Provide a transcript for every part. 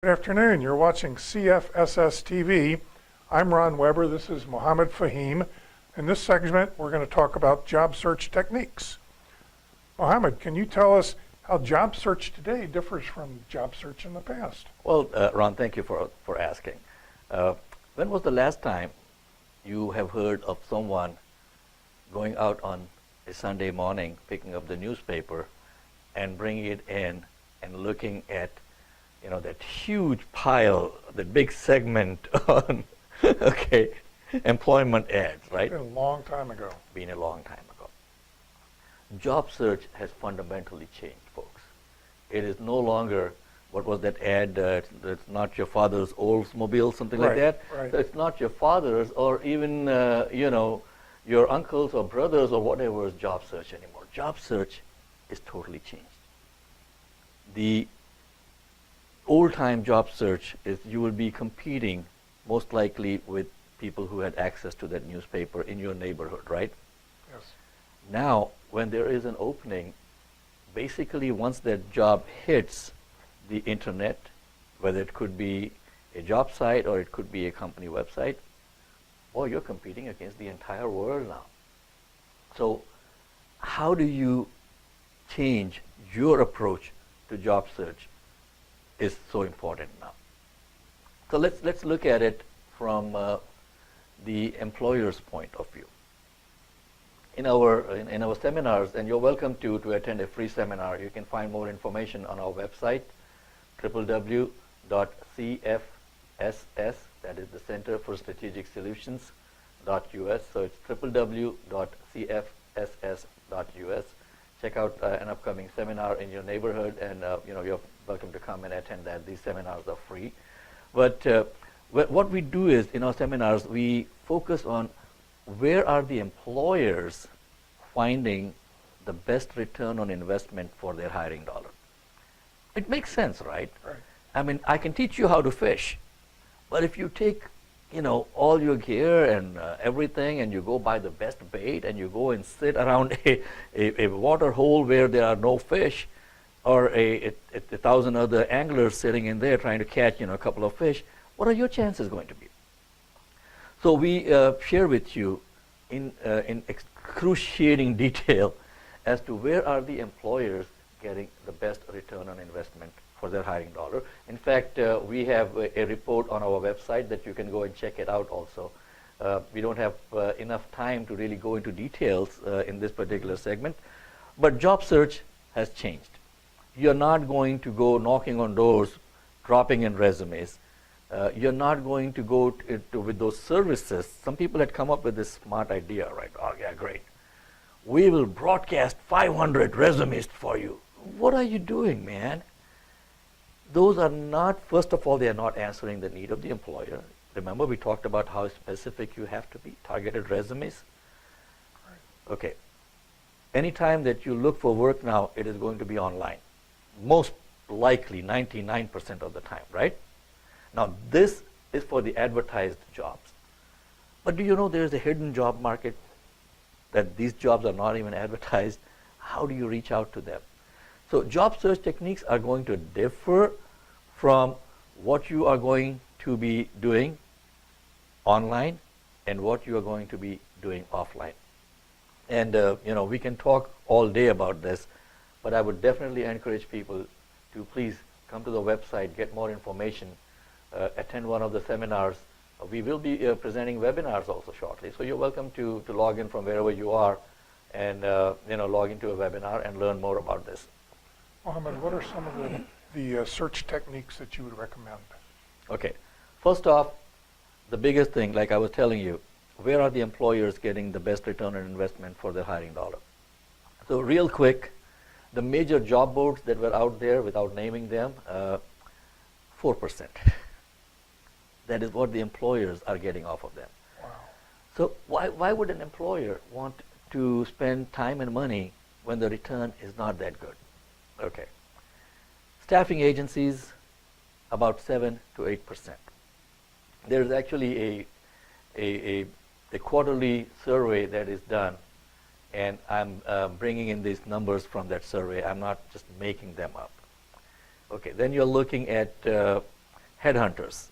Good afternoon. You're watching CFSS TV. I'm Ron Weber. This is Mohammed Fahim. In this segment, we're going to talk about job search techniques. Mohammed, can you tell us how job search today differs from job search in the past? Well, Ron, thank you for asking. When was the last time you have heard of someone going out on a Sunday morning, picking up the newspaper and bringing it in and looking at that huge pile, the big segment on, employment ads, right? It's been a long time ago. Been a long time ago. Job search has fundamentally changed, folks. It is no longer, what was that ad, it's not your father's Oldsmobile, something like that? Right. So it's not your father's or even, your uncle's or brother's or whatever's job search anymore. Job search is totally changed. The old-time job search is you will be competing most likely with people who had access to that newspaper in your neighborhood, right? Yes. Now, when there is an opening, basically once that job hits the internet, whether it could be a job site or it could be a company website, you're competing against the entire world now. So how do you change your approach to job search is so important now. So let's look at it from the employer's point of view. In our seminars, and you're welcome to attend a free seminar. You can find more information on our website, www.cfss, that is the Center for Strategic Solutions, .us. So it's www.cfss.us. Check out an upcoming seminar in your neighborhood, and you're welcome to come and attend that. These seminars are free. But what we do is, in our seminars, we focus on where are the employers finding the best return on investment for their hiring dollar. It makes sense, right? Right. I mean, I can teach you how to fish, but if you take all your gear and everything, and you go buy the best bait, and you go and sit around a water hole where there are no fish, or a 1,000 other anglers sitting in there trying to catch a couple of fish, what are your chances going to be? So we share with you in excruciating detail as to where are the employers getting the best return on investment for their hiring dollar. In fact, we have a report on our website that you can go and check it out also. We don't have enough time to really go into details in this particular segment, but job search has changed. You're not going to go knocking on doors, dropping in resumes. You're not going to go with those services. Some people had come up with this smart idea, right? Oh, yeah, great. We will broadcast 500 resumes for you. What are you doing, man? Those are not, first of all, they are not answering the need of the employer. Remember, we talked about how specific you have to be, targeted resumes. Right. Okay. Anytime that you look for work now, it is going to be online. Most likely 99% of the time, right? Now, this is for the advertised jobs. But do you know there's a hidden job market, that these jobs are not even advertised? How do you reach out to them? So job search techniques are going to differ from what you are going to be doing online and what you are going to be doing offline. And we can talk all day about this, but I would definitely encourage people to please come to the website, get more information, attend one of the seminars. We will be presenting webinars also shortly, so you're welcome to log in from wherever you are and log into a webinar and learn more about this. Mohammed, what are some of the search techniques that you would recommend? Okay. First off, the biggest thing, like I was telling you, where are the employers getting the best return on investment for their hiring dollar? So real quick, the major job boards that were out there, without naming them, 4%. That is what the employers are getting off of them. Wow. So why would an employer want to spend time and money when the return is not that good? Okay. Staffing agencies, about 7 to 8%. There's actually a quarterly survey that is done, and I'm bringing in these numbers from that survey. I'm not just making them up. Okay, then you're looking at Headhunters.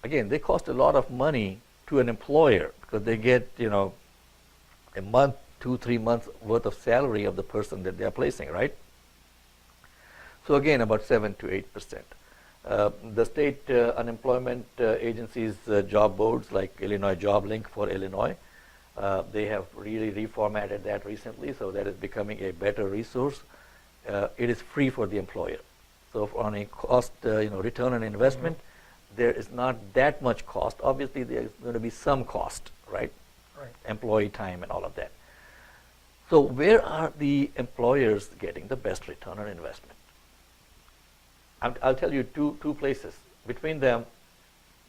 Again, they cost a lot of money to an employer because they get, a month, 2, 3 months worth of salary of the person that they are placing, right? So again, about 7 to 8%. The state unemployment agencies, job boards like Illinois Job Link for Illinois, they have really reformatted that recently, so that is becoming a better resource. It is free for the employer. So on a cost, return on investment, there is not that much cost. Obviously, there is going to be some cost, right? Right. Employee time and all of that. So where are the employers getting the best return on investment? I'll tell you two places. Between them,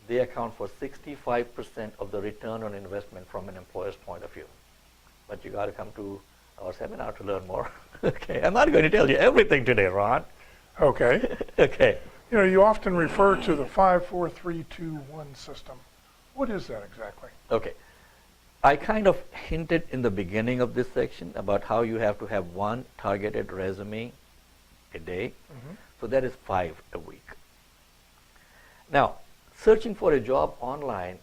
they account for 65% of the return on investment from an employer's point of view. But you got to come to our seminar to learn more. Okay, I'm not going to tell you everything today, Ron. Okay. Okay. You often refer to the 5, 4, 3, 2, 1 system. What is that exactly? Okay. I kind of hinted in the beginning of this section about how you have to have one targeted resume a day. So that is 5 a week. Now, searching for a job online,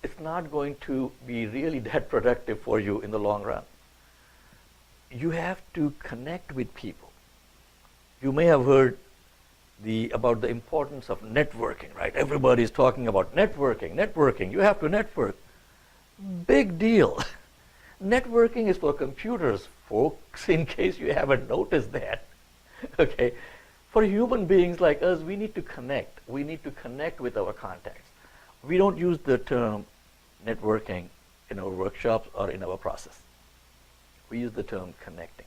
it's not going to be really that productive for you in the long run. You have to connect with people. You may have heard about the importance of networking, right? Everybody's talking about networking. You have to network. Big deal. Networking is for computers, folks, in case you haven't noticed that. Okay. For human beings like us, we need to connect. We need to connect with our contacts. We don't use the term networking in our workshops or in our process. We use the term connecting.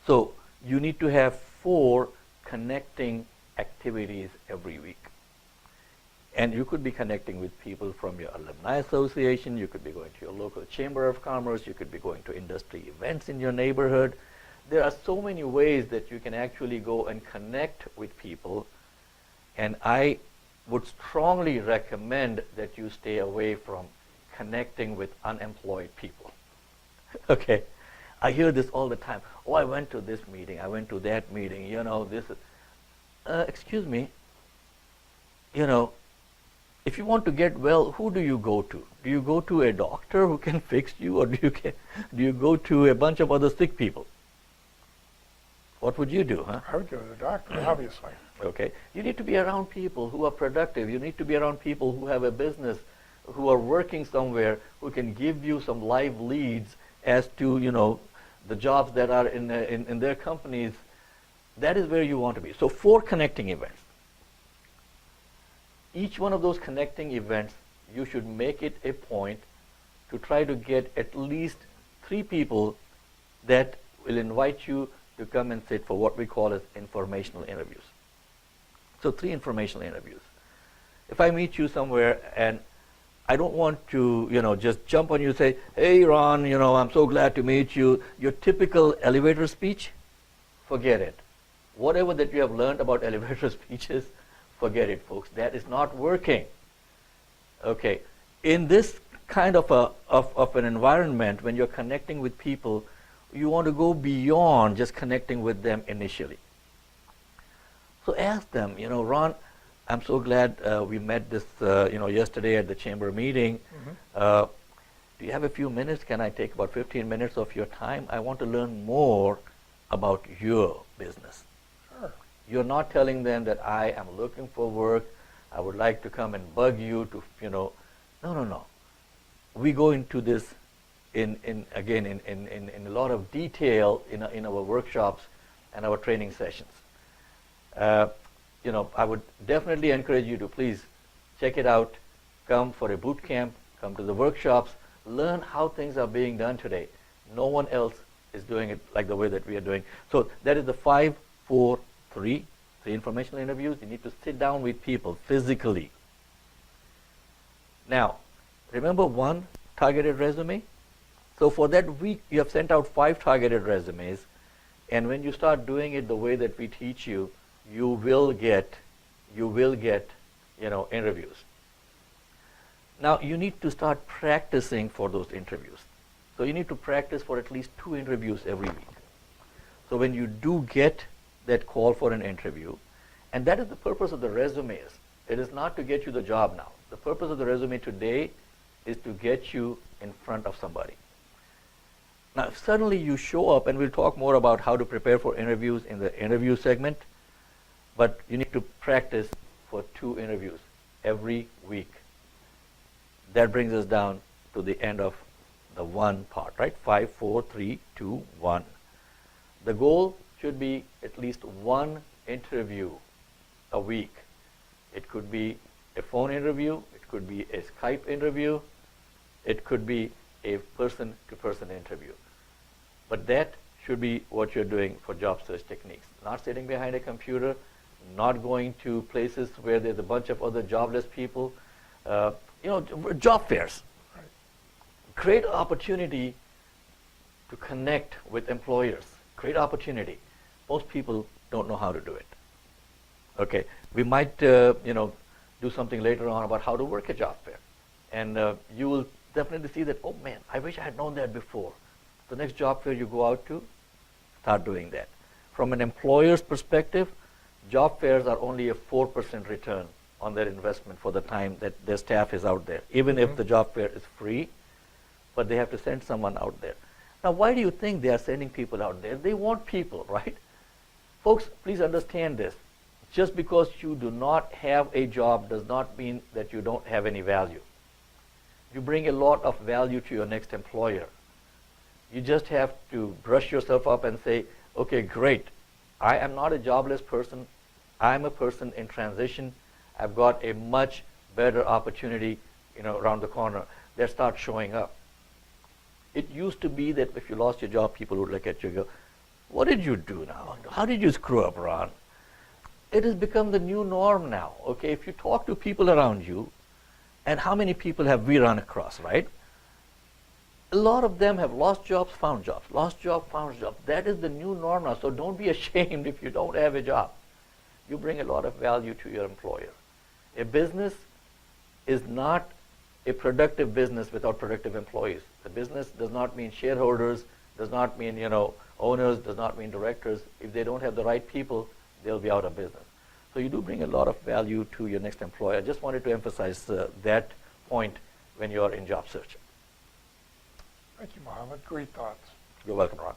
So you need to have 4 connecting activities every week. And you could be connecting with people from your alumni association, you could be going to your local chamber of commerce, you could be going to industry events in your neighborhood. There are so many ways that you can actually go and connect with people, and I would strongly recommend that you stay away from connecting with unemployed people. Okay, I hear this all the time. Oh, I went to this meeting, I went to that meeting, this is, excuse me, if you want to get well, who do you go to? Do you go to a doctor who can fix you, or do you go to a bunch of other sick people? What would you do, huh? I would go to the doctor, obviously. Okay. You need to be around people who are productive. You need to be around people who have a business, who are working somewhere, who can give you some live leads as to, the jobs that are in their companies. That is where you want to be. So 4 connecting events. Each one of those connecting events, you should make it a point to try to get at least 3 people that will invite you to come and sit for what we call as informational interviews. So 3 informational interviews. If I meet you somewhere and I don't want to, just jump on you and say, hey, Ron, I'm so glad to meet you. Your typical elevator speech, forget it. Whatever that you have learned about elevator speeches, forget it, folks. That is not working. Okay. In this kind of an environment, when you're connecting with people, you want to go beyond just connecting with them initially. So ask them, Ron, I'm so glad we met this, yesterday at the chamber meeting. Do you have a few minutes? Can I take about 15 minutes of your time? I want to learn more about your business. Sure. You're not telling them that I am looking for work. I would like to come and bug you to, No. We go into this in a lot of detail in our workshops and our training sessions. I would definitely encourage you to please check it out. Come for a boot camp, come to the workshops, learn how things are being done today. No one else is doing it like the way that we are doing. So that is the 5, 4, 3 informational interviews. You need to sit down with people physically. Now, remember 1 targeted resume? So for that week, you have sent out 5 targeted resumes, and when you start doing it the way that we teach you, you will get interviews. Now you need to start practicing for those interviews. So you need to practice for at least 2 interviews every week. So when you do get that call for an interview, And that is the purpose of the resumes. It is not to get you the job now. The purpose of the resume today is to get you in front of somebody. Now, if suddenly you show up, and we'll talk more about how to prepare for interviews in the interview segment, but you need to practice for 2 interviews every week. That brings us down to the end of the 1 part, right? 5, 4, 3, 2, 1. The goal should be at least 1 interview a week. It could be a phone interview, it could be a Skype interview, it could be a person-to-person interview. But that should be what you're doing for job search techniques. Not sitting behind a computer, not going to places where there's a bunch of other jobless people. Job fairs. Right. Great opportunity to connect with employers. Great opportunity. Most people don't know how to do it. Okay, we might do something later on about how to work a job fair, and you will definitely see that. Oh man, I wish I had known that before. The next job fair you go out to, start doing that. From an employer's perspective, job fairs are only a 4% return on their investment for the time that their staff is out there, even if the job fair is free, but they have to send someone out there. Now, why do you think they are sending people out there? They want people, right? Folks, please understand this. Just because you do not have a job does not mean that you don't have any value. You bring a lot of value to your next employer. You just have to brush yourself up and say, okay, great. I am not a jobless person. I'm a person in transition. I've got a much better opportunity, around the corner. Let's start showing up. It used to be that if you lost your job, people would look at you and go, what did you do now? How did you screw up, Ron? It has become the new norm now, okay? If you talk to people around you, and how many people have we run across, right? A lot of them have lost jobs, found jobs, lost job, found jobs. That is the new norm now, so don't be ashamed if you don't have a job. You bring a lot of value to your employer. A business is not a productive business without productive employees. The business does not mean shareholders, does not mean, owners, does not mean directors. If they don't have the right people, they'll be out of business. So you do bring a lot of value to your next employer. I just wanted to emphasize that point when you're in job search. Thank you, Mohammed. Great thoughts. You're welcome, Ron.